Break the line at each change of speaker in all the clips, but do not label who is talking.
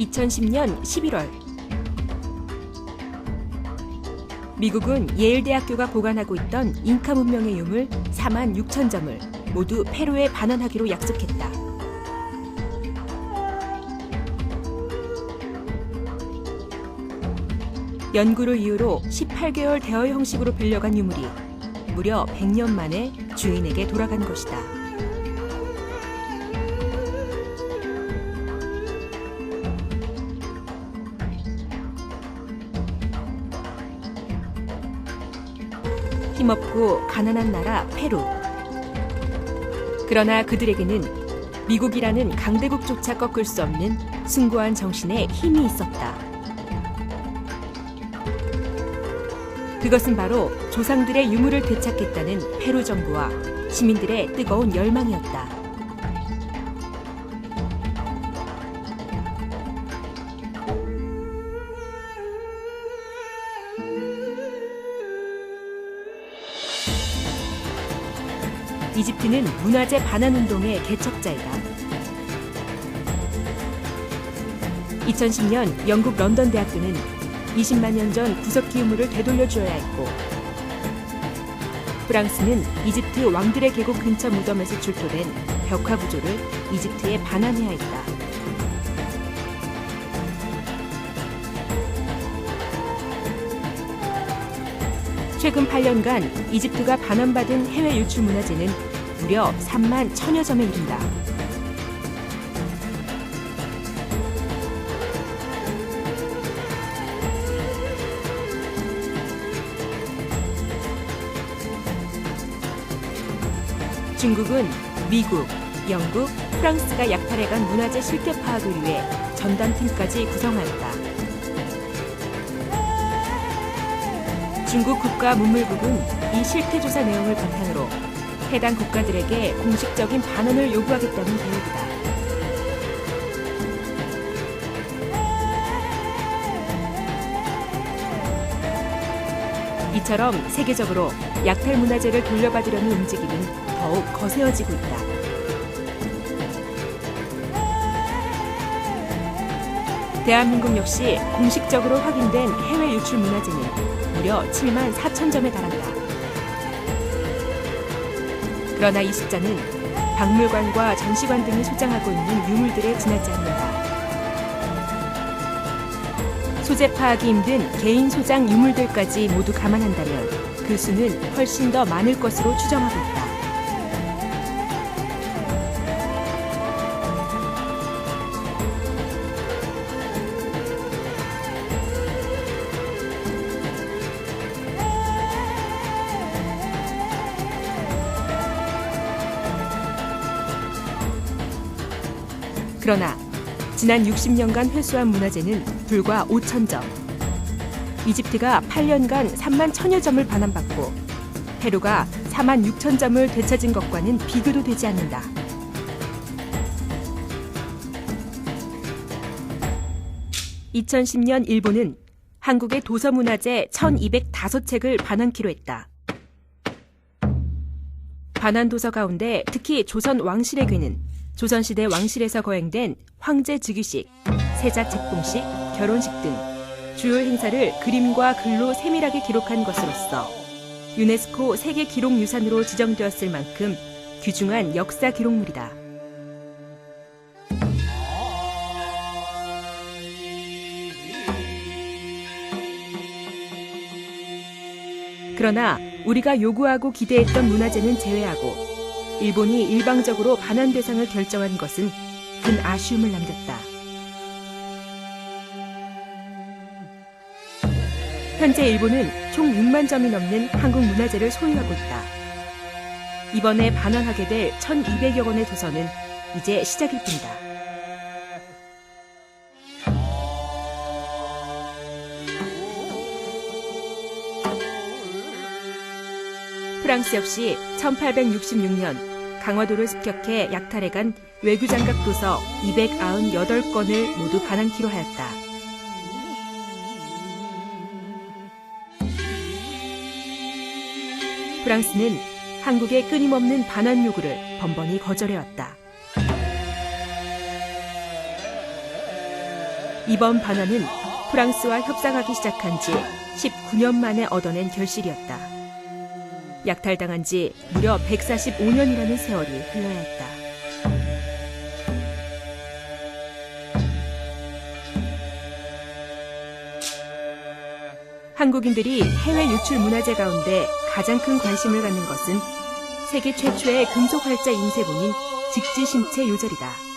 2010년 11월 미국은 예일대학교가 보관하고 있던 잉카 문명의 유물 46,000점을 모두 페루에 반환하기로 약속했다. 연구를 이유로 18개월 대여 형식으로 빌려간 유물이 무려 100년 만에 주인에게 돌아간 것이다. 힘없고 가난한 나라 페루. 그러나 그들에게는 미국이라는 강대국조차 꺾을 수 없는 숭고한 정신에 힘이 있었다. 그것은 바로 조상들의 유물을 되찾겠다는 페루 정부와 시민들의 뜨거운 열망이었다. 이집트는 문화재 반환 운동의 개척자이다. 2010년 영국 런던 대학교는 20만 년 전 구석기 유물을 되돌려주어야 했고, 프랑스는 이집트 왕들의 계곡 근처 무덤에서 출토된 벽화 구조를 이집트에 반환해야 했다. 최근 8년간 이집트가 반환받은 해외 유출 문화재는 무려 3만 1,000여 점에 이른다. 중국은 미국, 영국, 프랑스가 약탈해간 문화재 실태 파악을 위해 전담팀까지 구성하였다. 중국 국가문물국은 이 실태 조사 내용을 바탕으로 해당 국가들에게 공식적인 반환을 요구하겠다는 계획이다. 이처럼 세계적으로 약탈 문화재를 돌려받으려는 움직임은 더욱 거세어지고 있다. 대한민국 역시 공식적으로 확인된 해외 유출 문화재는 무려 7만 4천 점에 달한다. 그러나 이 숫자는 박물관과 전시관 등이 소장하고 있는 유물들에 지나지 않는다. 소재 파악이 힘든 개인 소장 유물들까지 모두 감안한다면 그 수는 훨씬 더 많을 것으로 추정하고 있다. 그러나 지난 60년간 회수한 문화재는 불과 5,000점. 이집트가 8년간 3만 1,000여 점을 반환받고 페루가 4만 6천 점을 되찾은 것과는 비교도 되지 않는다. (2010년) 일본은 한국의 도서문화재 1,205책을 반환키로 했다. 반환 도서 가운데 특히 조선 왕실의 괴는 조선시대 왕실에서 거행된 황제 즉위식, 세자 책봉식, 결혼식 등 주요 행사를 그림과 글로 세밀하게 기록한 것으로서 유네스코 세계 기록유산으로 지정되었을 만큼 귀중한 역사 기록물이다. 그러나 우리가 요구하고 기대했던 문화재는 제외하고 일본이 일방적으로 반환 대상을 결정한 것은 큰 아쉬움을 남겼다. 현재 일본은 총 6만 점이 넘는 한국 문화재를 소유하고 있다. 이번에 반환하게 될 1,200여 권의 도서는 이제 시작일 뿐이다. 프랑스 역시 1866년 강화도를 습격해 약탈해간 외교장갑 도서 298건을 모두 반환키로 하였다. 프랑스는 한국의 끊임없는 반환 요구를 번번이 거절해왔다. 이번 반환은 프랑스와 협상하기 시작한 지 19년 만에 얻어낸 결실이었다. 약탈당한 지 무려 145년이라는 세월이 흘러야 했다. 한국인들이 해외 유출 문화재 가운데 가장 큰 관심을 갖는 것은 세계 최초의 금속 활자 인쇄본인 직지 신체 요절이다.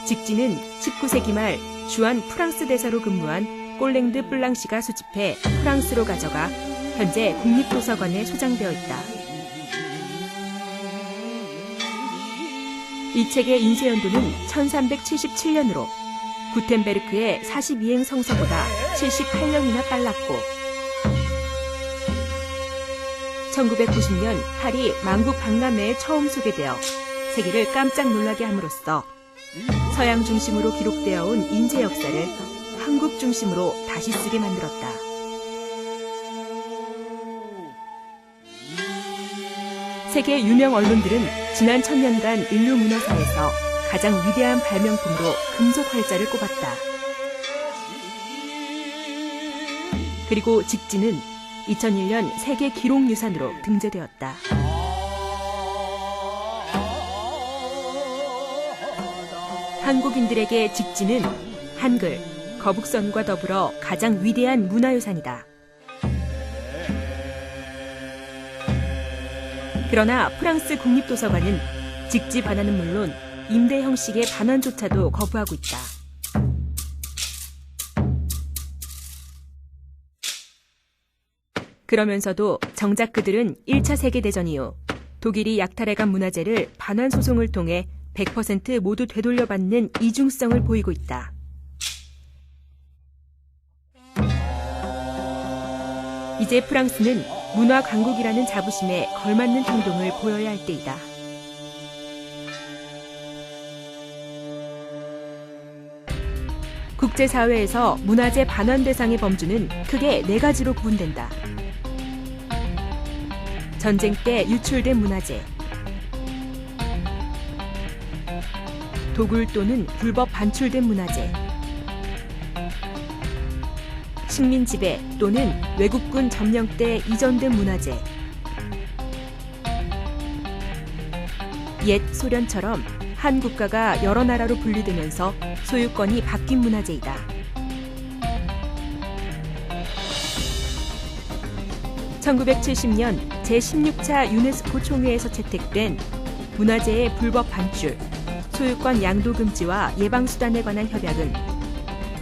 직지는 19세기 말 주한 프랑스 대사로 근무한 꼴랭드 블랑시가 수집해 프랑스로 가져가 현재 국립도서관에 소장되어 있다. 이 책의 인쇄 연도는 1377년으로 구텐베르크의 42행 성서보다 78년이나 빨랐고 1990년 파리 만국 박람회에 처음 소개되어 세계를 깜짝 놀라게 함으로써 서양 중심으로 기록되어 온 인쇄 역사를 한국 중심으로 다시 쓰게 만들었다. 세계 유명 언론들은 지난 1000년간 인류 문화사에서 가장 위대한 발명품으로 금속 활자를 꼽았다. 그리고 직지는 2001년 세계 기록유산으로 등재되었다. 한국인들에게 직지는 한글, 거북선과 더불어 가장 위대한 문화유산이다. 그러나 프랑스 국립도서관은 직지 반환은 물론 임대 형식의 반환조차도 거부하고 있다. 그러면서도 정작 그들은 1차 세계대전 이후 독일이 약탈해간 문화재를 반환 소송을 통해 100% 모두 되돌려받는 이중성을 보이고 있다. 이제 프랑스는 문화 강국이라는 자부심에 걸맞는 행동을 보여야 할 때이다. 국제사회에서 문화재 반환 대상의 범주는 크게 4가지로 구분된다. 전쟁 때 유출된 문화재, 도굴 또는 불법 반출된 문화재, 식민 지배 또는 외국군 점령 때 이전된 문화재, 옛 소련처럼 한 국가가 여러 나라로 분리되면서 소유권이 바뀐 문화재이다. (1970년) 제16차 유네스코 총회에서 채택된 문화재의 불법 반출, 소유권 양도 금지와 예방수단에 관한 협약은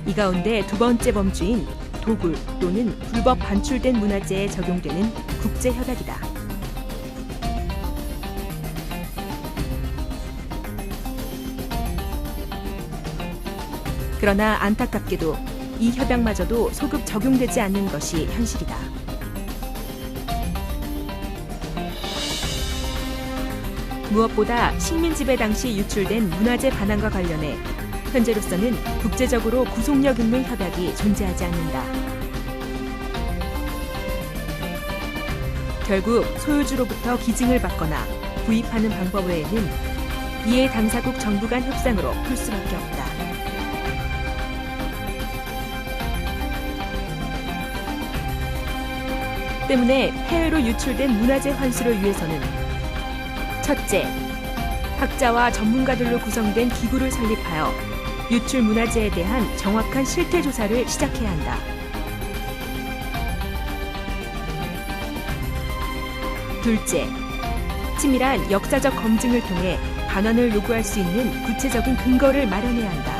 이 가운데 2번째 범주인 도굴 또는 불법 반출된 문화재에 적용되는 국제협약이다. 그러나 안타깝게도 이 협약마저도 소급 적용되지 않는 것이 현실이다. 무엇보다 식민 지배 당시 유출된 문화재 반환과 관련해 현재로서는 국제적으로 구속력 있는 협약이 존재하지 않는다. 결국 소유주로부터 기증을 받거나 구입하는 방법 외에는 이해 당사국 정부 간 협상으로 풀 수밖에 없다. 때문에 해외로 유출된 문화재 환수를 위해서는 첫째, 학자와 전문가들로 구성된 기구를 설립하여 유출 문화재에 대한 정확한 실태 조사를 시작해야 한다. 둘째, 치밀한 역사적 검증을 통해 반환을 요구할 수 있는 구체적인 근거를 마련해야 한다.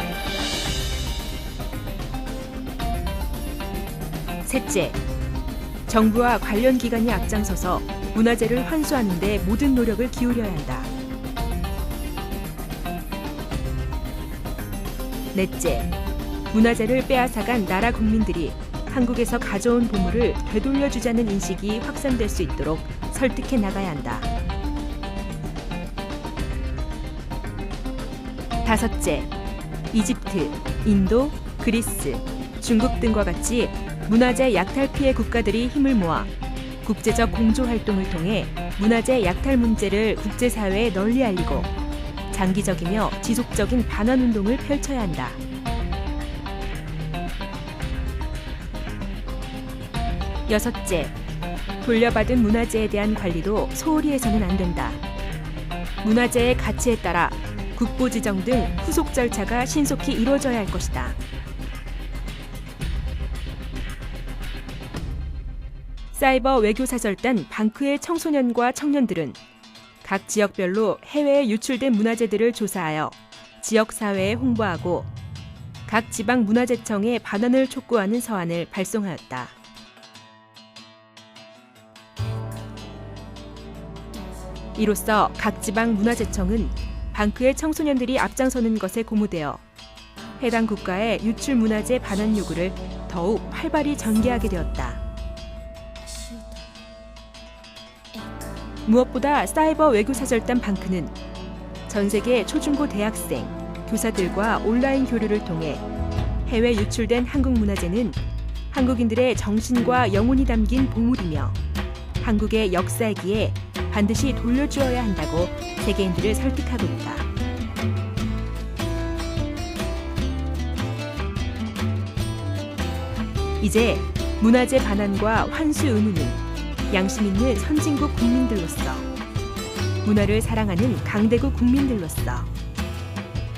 셋째, 정부와 관련 기관이 앞장서서 문화재를 환수하는 데 모든 노력을 기울여야 한다. 넷째, 문화재를 빼앗아간 나라 국민들이 한국에서 가져온 보물을 되돌려주자는 인식이 확산될 수 있도록 설득해 나가야 한다. 다섯째, 이집트, 인도, 그리스, 중국 등과 같이 문화재 약탈 피해 국가들이 힘을 모아 국제적 공조 활동을 통해 문화재 약탈 문제를 국제사회에 널리 알리고 장기적이며 지속적인 반환 운동을 펼쳐야 한다. 여섯째, 돌려받은 문화재에 대한 관리도 소홀히 해서는 안 된다. 문화재의 가치에 따라 국보 지정 등 후속 절차가 신속히 이루어져야 할 것이다. 사이버 외교사절단 방크의 청소년과 청년들은 각 지역별로 해외에 유출된 문화재들을 조사하여 지역사회에 홍보하고 각 지방 문화재청에 반환을 촉구하는 서한을 발송하였다. 이로써 각 지방 문화재청은 방크의 청소년들이 앞장서는 것에 고무되어 해당 국가의 유출 문화재 반환 요구를 더욱 활발히 전개하게 되었다. 무엇보다 사이버 외교사절단 방크는 전 세계 초중고 대학생, 교사들과 온라인 교류를 통해 해외 유출된 한국 문화재는 한국인들의 정신과 영혼이 담긴 보물이며 한국의 역사이기에 반드시 돌려주어야 한다고 세계인들을 설득하고 있다. 이제 문화재 반환과 환수 의무는 양심 있는 선진국 국민들로서, 문화를 사랑하는 강대국 국민들로서,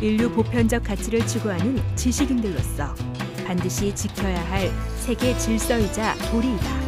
인류 보편적 가치를 추구하는 지식인들로서 반드시 지켜야 할 세계 질서이자 도리이다.